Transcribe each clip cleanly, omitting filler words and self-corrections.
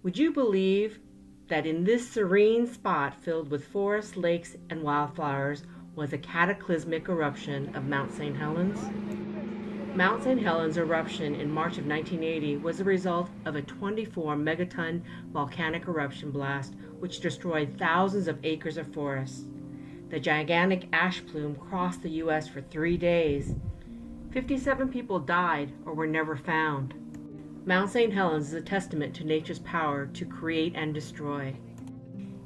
Would you believe that in this serene spot filled with forests, lakes, and wildflowers was a cataclysmic eruption of Mount Saint Helens? Mount Saint Helens eruption in March of 1980 was the result of a 24 megaton volcanic eruption blast which destroyed thousands of acres of forests. The gigantic ash plume crossed the U.S. for 3 days. 57 people died or were never found. Mount Saint Helens is a testament to nature's power to create and destroy.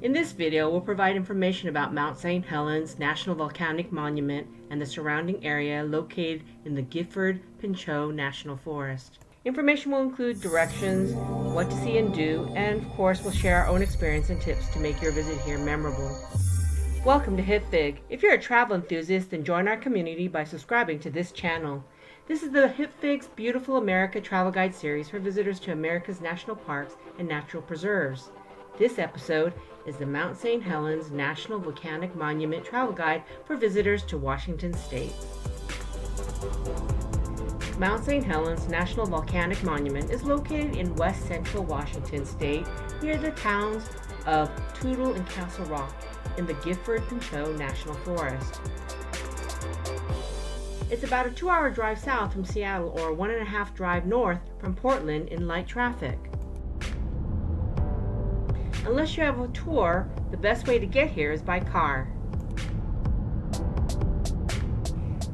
In this video, we'll provide information about Mount Saint Helens National Volcanic Monument and the surrounding area located in the Gifford-Pinchot National Forest. Information will include directions, what to see and do, and of course we'll share our own experience and tips to make your visit here memorable. Welcome to Hipfig. If you're a travel enthusiast, then join our community by subscribing to this channel. This is the Hipfig's Beautiful America Travel Guide series for visitors to America's national parks and natural preserves. This episode is the Mount Saint Helens National Volcanic Monument Travel Guide for visitors to Washington State. Mount Saint Helens National Volcanic Monument is located in west central Washington State near the towns of Toutle and Castle Rock in the Gifford-Pinchot National Forest. It's about a 2-hour drive south from Seattle or a 1.5 drive north from Portland in light traffic. Unless you have a tour, the best way to get here is by car.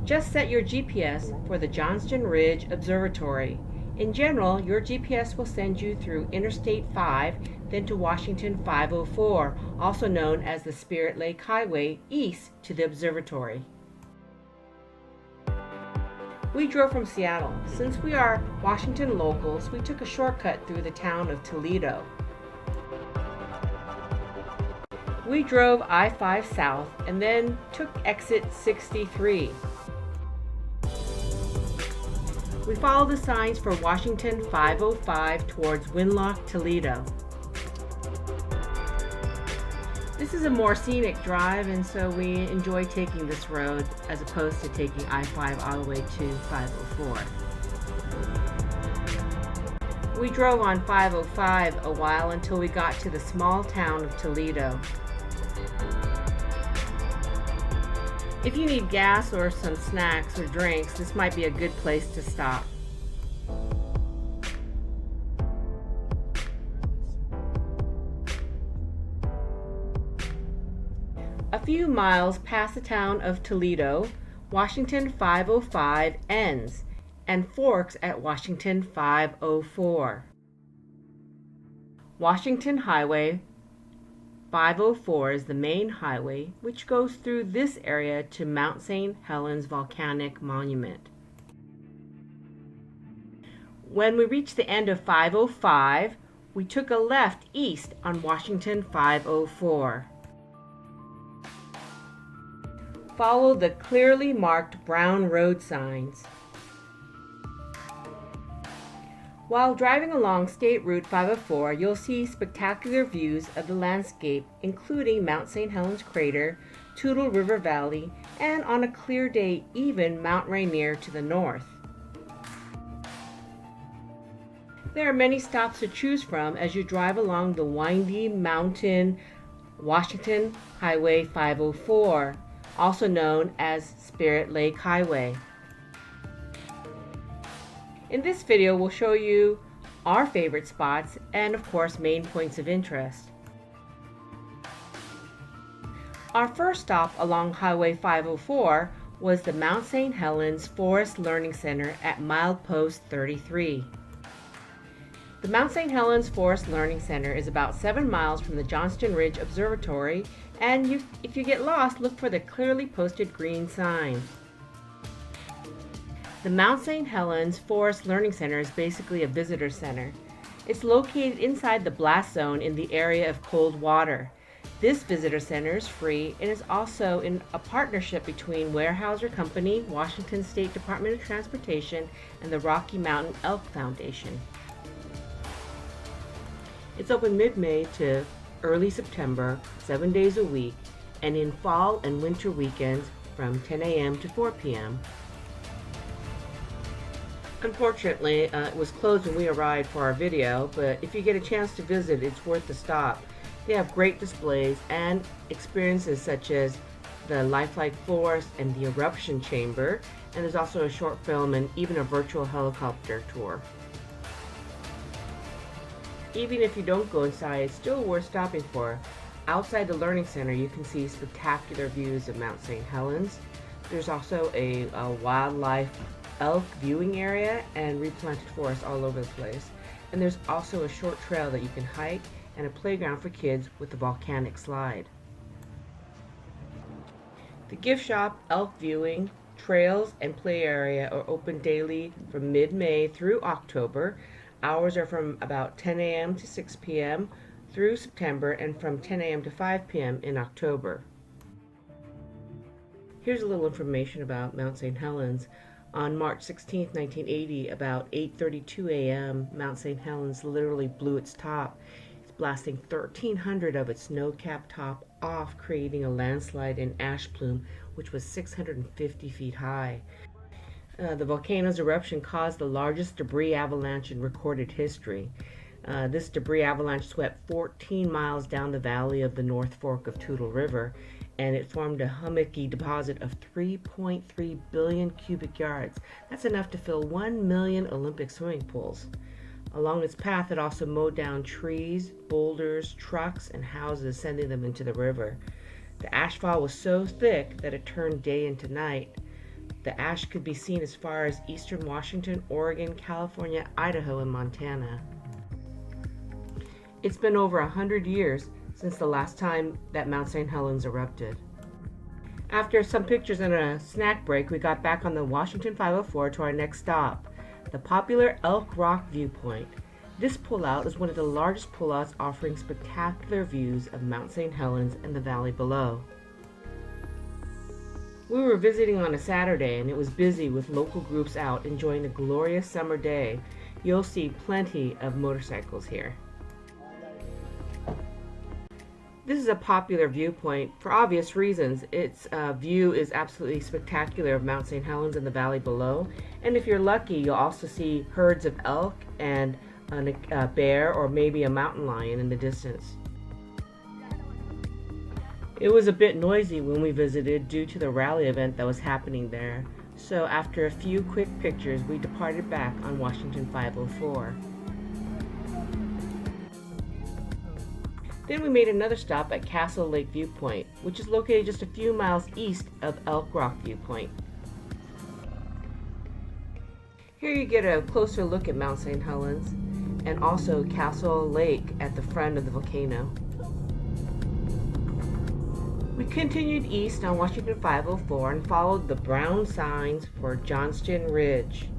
Just set your GPS for the Johnston Ridge Observatory. In general, your GPS will send you through Interstate 5, then to Washington 504, also known as the Spirit Lake Hwy, east to the observatory. We drove from Seattle. Since we are Washington locals, we took a shortcut through the town of Toledo. We drove I-5 south and then took exit 63. We followed the signs for Washington 505 towards Winlock, Toledo. This is a more scenic drive, and so we enjoy taking this road as opposed to taking I-5 all the way to 504. We drove on 505 a while until we got to the small town of Toledo. If you need gas or some snacks or drinks, this might be a good place to stop. A few miles past the town of Toledo, Washington 505 ends and forks at Washington 504. Washington Highway 504 is the main highway which goes through this area to Mount Saint Helens Volcanic Monument. When we reached the end of 505, we took a left east on Washington 504. Follow the clearly marked brown road signs. While driving along State Route 504, you'll see spectacular views of the landscape, including Mount Saint Helens Crater, Toutle River Valley, and on a clear day, even Mount Rainier to the north. There are many stops to choose from as you drive along the windy mountain Washington Highway 504, also known as Spirit Lake Hwy. In this video, we'll show you our favorite spots and, of course, main points of interest. Our first stop along Highway 504 was the Mount Saint Helens Forest Learning Center at milepost 33. The Mount Saint Helens Forest Learning Center is about 7 miles from the Johnston Ridge Observatory, and if you get lost, look for the clearly posted green sign. The Mount Saint Helens Forest Learning Center is basically a visitor center. It's located inside the blast zone in the area of Coldwater. This visitor center is free and is also in a partnership between Weyerhaeuser Company, Washington State Department of Transportation, and the Rocky Mountain Elk Foundation. It's open mid-May to early September, 7 days a week, and in fall and winter weekends from 10 a.m. to 4 p.m. Unfortunately, it was closed when we arrived for our video, but if you get a chance to visit, it's worth the stop. They have great displays and experiences such as the lifelike forest and the eruption chamber, and there's also a short film and even a virtual helicopter tour. Even if you don't go inside, it's still worth stopping for. Outside the Learning Center, you can see spectacular views of Mount Saint Helens. There's also a wildlife elk viewing area and replanted forest all over the place. And there's also a short trail that you can hike and a playground for kids with a volcanic slide. The gift shop, elk viewing, trails, and play area are open daily from mid-May through October. Hours are from about 10 a.m. to 6 p.m. through September and from 10 a.m. to 5 p.m. in October. Here's a little information about Mount Saint Helens. On March 16, 1980, about 8:32 a.m., Mount Saint Helens literally blew its top. It's blasting 1,300 of its snow-capped top off, creating a landslide and ash plume, which was 650 feet high. The volcano's eruption caused the largest debris avalanche in recorded history. This debris avalanche swept 14 miles down the valley of the North Fork of Toutle River, and it formed a hummocky deposit of 3.3 billion cubic yards. That's enough to fill 1 million Olympic swimming pools. Along its path, it also mowed down trees, boulders, trucks, and houses, sending them into the river. The ashfall was so thick that it turned day into night. The ash could be seen as far as eastern Washington, Oregon, California, Idaho, and Montana. It's been over 100 years since the last time that Mount Saint Helens erupted. After some pictures and a snack break, we got back on the Washington 504 to our next stop, the popular Elk Rock Viewpoint. This pullout is one of the largest pullouts, offering spectacular views of Mount Saint Helens and the valley below. We were visiting on a Saturday and it was busy with local groups out enjoying a glorious summer day. You'll see plenty of motorcycles here. This is a popular viewpoint for obvious reasons. Its view is absolutely spectacular of Mount Saint Helens and the valley below. And if you're lucky, you'll also see herds of elk and a bear or maybe a mountain lion in the distance. It was a bit noisy when we visited due to the rally event that was happening there. So after a few quick pictures, we departed back on Washington 504. Then we made another stop at Castle Lake Viewpoint, which is located just a few miles east of Elk Rock Viewpoint. Here you get a closer look at Mount Saint Helens and also Castle Lake at the front of the volcano. We continued east on Washington 504 and followed the brown signs for Johnston Ridge.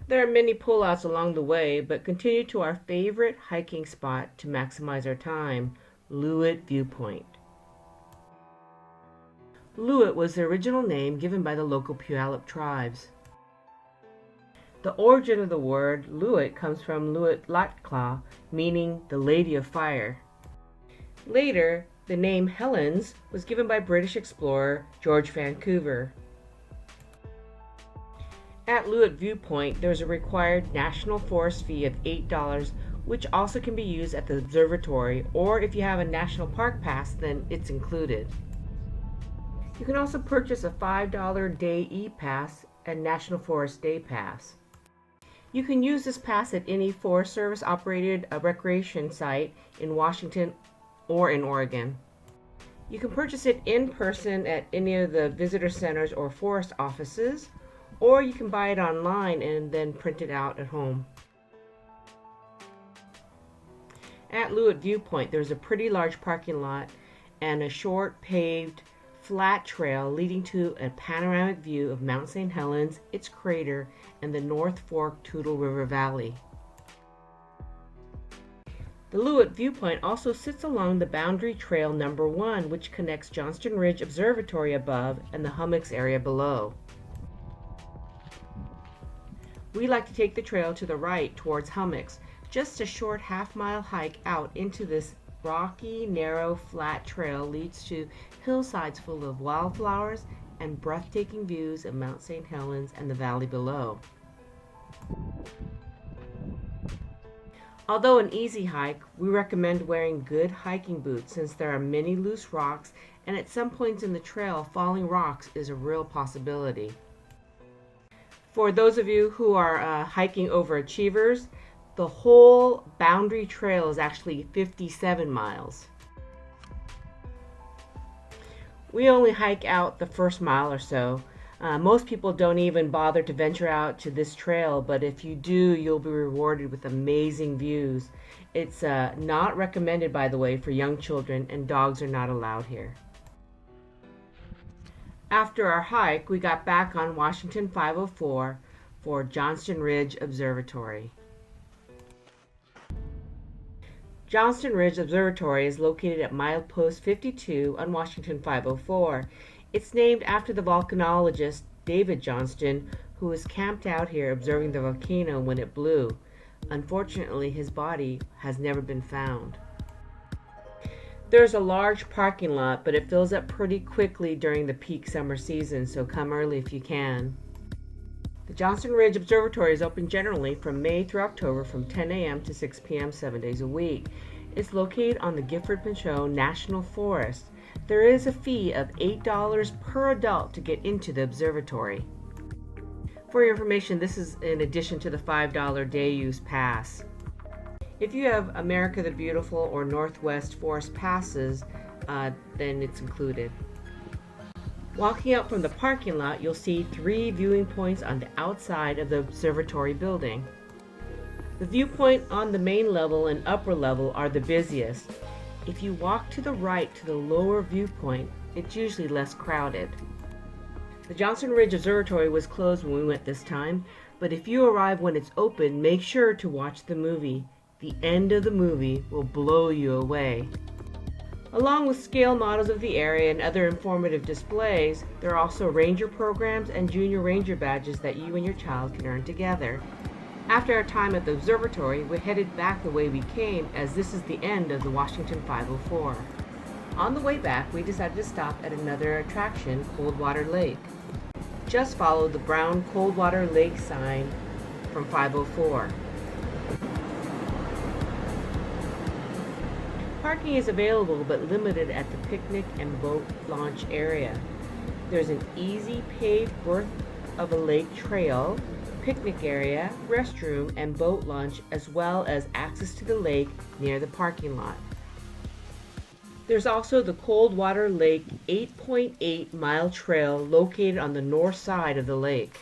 There are many pullouts along the way, but continue to our favorite hiking spot to maximize our time, Loowit Viewpoint. Loowit was the original name given by the local Puyallup tribes. The origin of the word Loowit comes from Loowit, meaning the Lady of Fire. Later, the name Helens was given by British explorer George Vancouver. At Loowit Viewpoint, there is a required national forest fee of $8, which also can be used at the observatory, or if you have a national park pass, then it's included. You can also purchase a $5 day e-pass and National Forest Day Pass. You can use this pass at any Forest Service operated recreation site in Washington or in Oregon. You can purchase it in person at any of the visitor centers or forest offices, or you can buy it online and then print it out at home. At Loowit Viewpoint, there's a pretty large parking lot and a short paved flat trail leading to a panoramic view of Mount Saint Helens, its crater, and the North Fork Toutle River Valley. The Loowit Viewpoint also sits along the Boundary Trail number 1, which connects Johnston Ridge Observatory above and the hummocks area below. We like to take the trail to the right towards hummocks, just a short half-mile hike out into this rocky, narrow, flat trail leads to hillsides full of wildflowers and breathtaking views of Mount Saint Helens and the valley below. Although an easy hike, we recommend wearing good hiking boots since there are many loose rocks, and at some points in the trail, falling rocks is a real possibility. For those of you who are hiking overachievers, the whole boundary trail is actually 57 miles. We only hike out the first mile or so. Most people don't even bother to venture out to this trail, but if you do, you'll be rewarded with amazing views. It's not recommended, by the way, for young children, and dogs are not allowed here. After our hike, we got back on Washington 504 for Johnston Ridge Observatory. Johnston Ridge Observatory is located at milepost 52 on Washington 504. It's named after the volcanologist David Johnston, who was camped out here observing the volcano when it blew. Unfortunately, his body has never been found. There's a large parking lot, but it fills up pretty quickly during the peak summer season, so come early if you can. The Johnston Ridge Observatory is open generally from May through October from 10 a.m. to 6 p.m. 7 days a week. It's located on the Gifford-Pinchot National Forest. There is a fee of $8 per adult to get into the observatory. For your information, this is in addition to the $5 day use pass. If you have America the Beautiful or Northwest Forest passes, then it's included. Walking out from the parking lot, you'll see 3 viewing points on the outside of the observatory building. The viewpoint on the main level and upper level are the busiest. If you walk to the right to the lower viewpoint, it's usually less crowded. The Johnston Ridge Observatory was closed when we went this time, but if you arrive when it's open, make sure to watch the movie. The end of the movie will blow you away. Along with scale models of the area and other informative displays, there are also ranger programs and junior ranger badges that you and your child can earn together. After our time at the observatory, we headed back the way we came, as this is the end of the Washington 504. On the way back, we decided to stop at another attraction, Coldwater Lake. Just follow the brown Coldwater Lake sign from 504. Parking is available but limited at the picnic and boat launch area. There's an easy paved width of a lake trail, picnic area, restroom, and boat launch, as well as access to the lake near the parking lot. There's also the Coldwater Lake 8.8 mile trail located on the north side of the lake.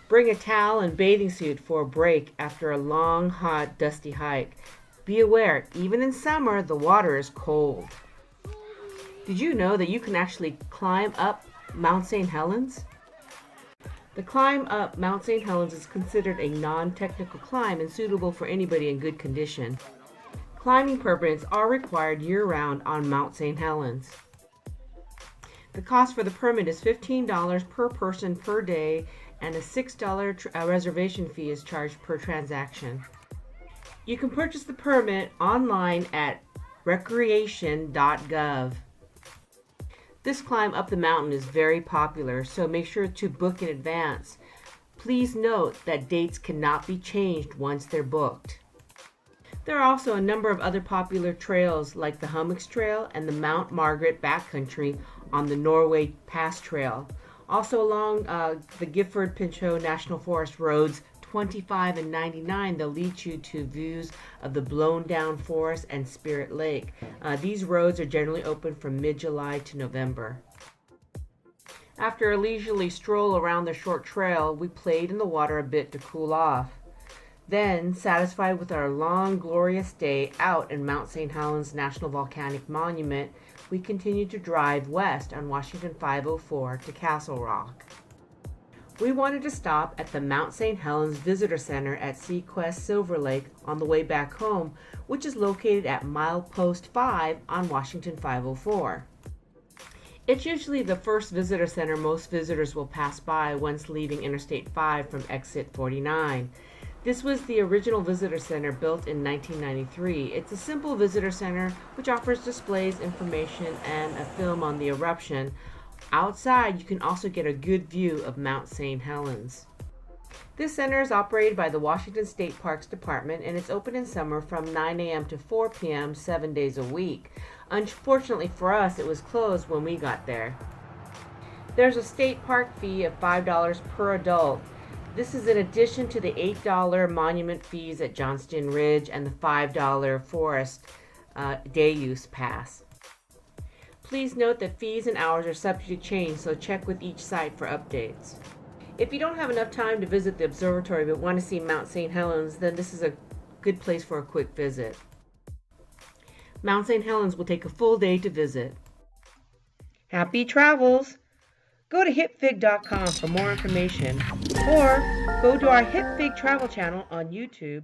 Bring a towel and bathing suit for a break after a long, hot, dusty hike. Be aware, even in summer, the water is cold. Did you know that you can actually climb up Mount Saint Helens? The climb up Mount Saint Helens is considered a non-technical climb and suitable for anybody in good condition. Climbing permits are required year-round on Mount Saint Helens. The cost for the permit is $15 per person per day, and a $6 reservation fee is charged per transaction. You can purchase the permit online at recreation.gov. This climb up the mountain is very popular, so make sure to book in advance. Please note that dates cannot be changed once they're booked. There are also a number of other popular trails like the Hummocks Trail and the Mount Margaret Backcountry on the Norway Pass Trail. Also along the Gifford-Pinchot National Forest roads 25 and 99, they'll lead you to views of the blown down forest and Spirit Lake. These roads are generally open from mid-July to November. After a leisurely stroll around the short trail, we played in the water a bit to cool off. Then, satisfied with our long, glorious day out in Mount Saint Helens National Volcanic Monument, we continued to drive west on Washington 504 to Castle Rock. We wanted to stop at the Mount Saint Helens Visitor Center at Seaquest Silver Lake on the way back home, which is located at milepost 5 on Washington 504. It's usually the first visitor center most visitors will pass by once leaving Interstate 5 from exit 49. This was the original visitor center built in 1993. It's a simple visitor center which offers displays, information, and a film on the eruption. Outside, you can also get a good view of Mount Saint Helens. This center is operated by the Washington State Parks Department, and it's open in summer from 9 a.m. to 4 p.m. 7 days a week. Unfortunately for us, it was closed when we got there. There's a state park fee of $5 per adult. This is in addition to the $8 monument fees at Johnston Ridge and the $5 forest day use pass. Please note that fees and hours are subject to change, so check with each site for updates. If you don't have enough time to visit the observatory but want to see Mount Saint Helens, then this is a good place for a quick visit. Mount Saint Helens will take a full day to visit. Happy travels! Go to hipfig.com for more information, or go to our Hipfig travel channel on YouTube